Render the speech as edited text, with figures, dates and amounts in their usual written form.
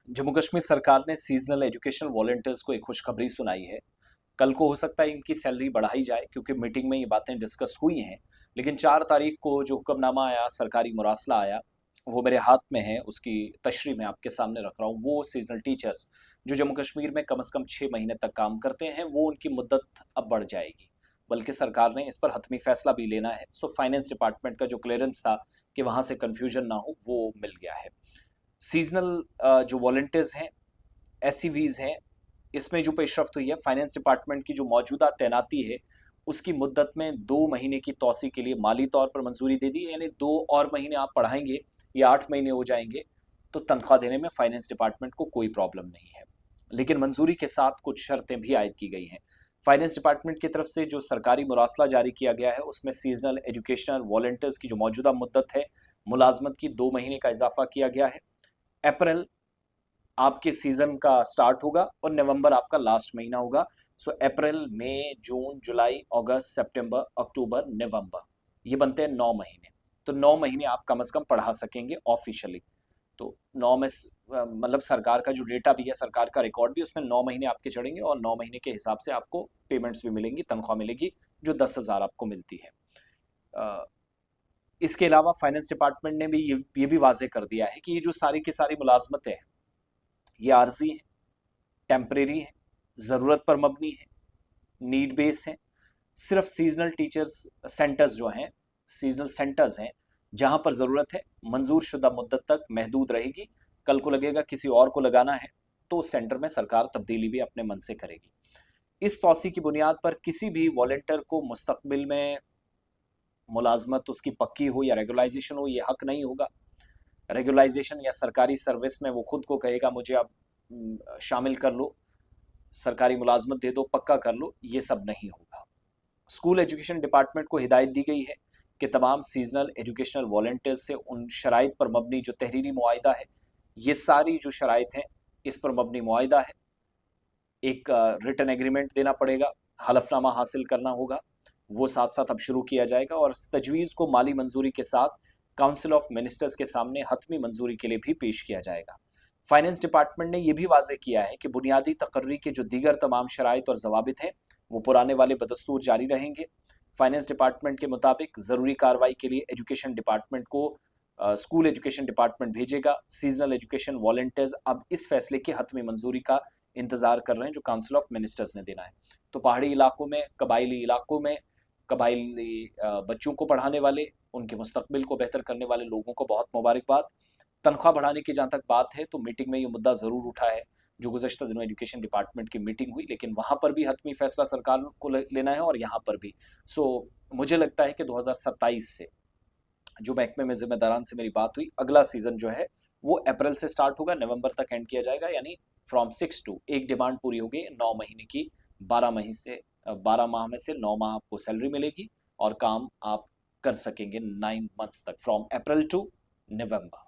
जम्मू कश्मीर सरकार ने seasonal education volunteers को एक खुशखबरी सुनाई है। कल को हो सकता है इनकी सैलरी बढ़ाई जाए, क्योंकि मीटिंग में ये बातें डिस्कस हुई हैं। लेकिन 4 तारीख को जो हुक्मनामा आया, सरकारी मुरासला आया, वो मेरे हाथ में है। उसकी तशरीह मैं आपके सामने रख रहा हूँ। वो सीजनल टीचर्स जो जम्मू कश्मीर में कम से कम 6 महीने तक काम करते हैं, वो उनकी मुद्दत अब बढ़ जाएगी। बल्कि सरकार ने इस पर हतमी फैसला भी लेना है। सो फाइनेंस डिपार्टमेंट का जो क्लियरेंस था कि वहां से कंफ्यूजन ना हो, वो मिल गया है। सीजनल जो वॉलंटियर्स हैं, एससीवीज हैं, इसमें जो पेशरफ्त हुई है, फाइनेंस डिपार्टमेंट की जो मौजूदा तैनाती है उसकी मुद्दत में 2 महीने की तोसी के लिए माली तौर पर मंजूरी दे दी। यानी 2 और महीने आप पढ़ाएंगे या 8 महीने हो जाएंगे तो तनख्वाह देने में फाइनेंस डिपार्टमेंट को कोई प्रॉब्लम नहीं है। लेकिन मंजूरी के साथ कुछ शर्तें भी आयद की गई हैं। फाइनेंस डिपार्टमेंट की तरफ से जो सरकारी मुरासला जारी किया गया है, उसमें सीजनल एजुकेशनल वॉलंटियर्स की जो मौजूदा मुद्दत है मुलाजमत की, 2 महीने का इजाफा किया गया है। अप्रैल आपके सीजन का स्टार्ट होगा और नवंबर आपका लास्ट महीना होगा। सो अप्रैल, मई, जून, जुलाई, अगस्त, सितंबर, अक्टूबर, नवंबर, ये बनते हैं 9 महीने। तो 9 महीने आप कम से कम पढ़ा सकेंगे ऑफिशियली। तो मतलब सरकार का जो डेटा भी है, सरकार का रिकॉर्ड भी, उसमें 9 महीने आपके चढ़ेंगे और 9 महीने के हिसाब से आपको पेमेंट्स भी मिलेंगी, तनख्वाह मिलेगी, जो 10,000 आपको मिलती है। अ, इसके अलावा फाइनेंस डिपार्टमेंट ने भी ये भी वाजे कर दिया है कि ये जो सारी की सारी मुलाजमतें हैं, ये आर्जी हैं, टेम्परेरी है, ज़रूरत पर मबनी है, नीड बेस है। सिर्फ सीजनल टीचर्स सेंटर्स जो हैं, सीजनल सेंटर्स हैं, जहां पर ज़रूरत है, मंजूर शुदा मुद्दत तक महदूद रहेगी। कल को लगेगा किसी और को लगाना है तो उस सेंटर में सरकार तब्दीली भी अपने मन से करेगी। इस तौसी की बुनियाद पर किसी भी वॉलंटियर को मुस्तकबिल में मुलाजमत उसकी पक्की हो या रेगुलाइजेशन हो, ये हक नहीं होगा। रेगुलाइजेशन या सरकारी सर्विस में वो खुद को कहेगा मुझे अब शामिल कर लो, सरकारी मुलाजमत दे दो, पक्का कर लो, ये सब नहीं होगा। स्कूल एजुकेशन डिपार्टमेंट को हिदायत दी गई है कि तमाम सीजनल एजुकेशनल वॉलंटियर्स से उन शराइत पर मबनी जो तहरीरी मुआहिदा है, ये सारी जो शराइत हैं इस पर मबनी मुआहिदा है। एक रिटन एग्रीमेंट देना पड़ेगा, हलफनामा हासिल करना होगा, वो साथ साथ अब शुरू किया जाएगा। और इस तजवीज़ को माली मंजूरी के साथ काउंसिल ऑफ मिनिस्टर्स के सामने हतमी मंजूरी के लिए भी पेश किया जाएगा। फाइनेंस डिपार्टमेंट ने यह भी वाजे किया है कि बुनियादी तकर्री के जो दीगर तमाम शराइत और जवाबित हैं, वो पुराने वाले बदस्तूर जारी रहेंगे। फाइनेंस डिपार्टमेंट के मुताबिक ज़रूरी कार्रवाई के लिए एजुकेशन डिपार्टमेंट को स्कूल एजुकेशन डिपार्टमेंट भेजेगा। सीजनल एजुकेशन वॉलंटियर्स अब इस फैसले की हतमी मंजूरी का इंतजार कर रहे हैं जो काउंसिल ऑफ मिनिस्टर्स ने देना है। तो पहाड़ी इलाकों में, कबायली इलाकों में, कबायली बच्चों को पढ़ाने वाले, उनके मुस्तकबिल को बेहतर करने वाले लोगों को बहुत मुबारकबाद। तनख्वाह बढ़ाने की जहाँ तक बात है, तो मीटिंग में ये मुद्दा ज़रूर उठा है, जो गुज़श्ता दिनों एजुकेशन डिपार्टमेंट की मीटिंग हुई, लेकिन वहाँ पर भी हतमी फैसला सरकार को लेना है और यहाँ पर भी। सो मुझे लगता है कि 2027 से, जो महकमे में जिम्मेदारान से मेरी बात हुई, अगला सीजन जो है वो अप्रैल से स्टार्ट होगा, नवंबर तक एंड किया जाएगा। यानी फ्रॉम 6 टू, एक डिमांड पूरी हो गई 9 महीने की। 12 महीने से 12 माह में से 9 माह आपको सैलरी मिलेगी और काम आप कर सकेंगे 9 मंथ्स तक, फ्रॉम अप्रैल टू नवंबर।